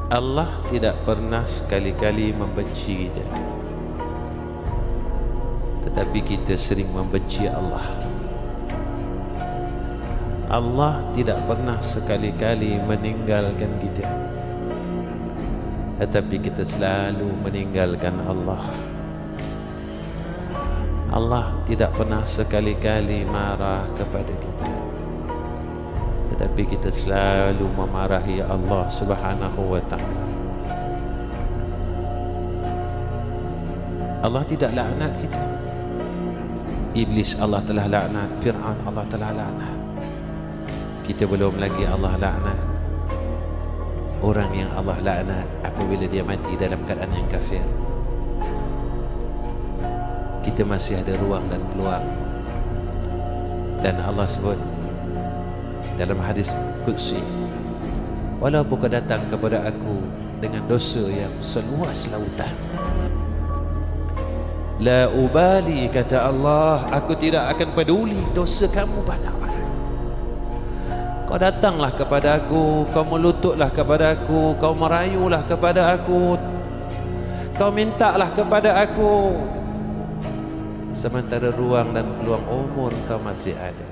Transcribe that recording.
Allah tidak pernah sekali-kali membenci kita, tetapi kita sering membenci Allah. Allah tidak pernah sekali-kali meninggalkan kita, tetapi kita selalu meninggalkan Allah. Allah tidak pernah sekali-kali marah kepada kita, tetapi kita selalu memarahi Allah Subhanahu wa ta'ala. Allah tidak laknat kita. Iblis Allah telah laknat, Fir'aun Allah telah laknat. Kita belum lagi Allah laknat. Orang yang Allah laknat apabila dia mati dalam keadaan yang kafir, kita masih ada ruang dan peluang. Dan Allah sebut dalam hadis Qudsi, walaupun kau datang kepada aku dengan dosa yang seluas lautan, la ubali, kata Allah, aku tidak akan peduli dosa kamu banyak mana. Kau datanglah kepada aku, kau melututlah kepada aku, kau merayulah kepada aku, kau mintalah kepada aku, sementara ruang dan peluang umur kau masih ada.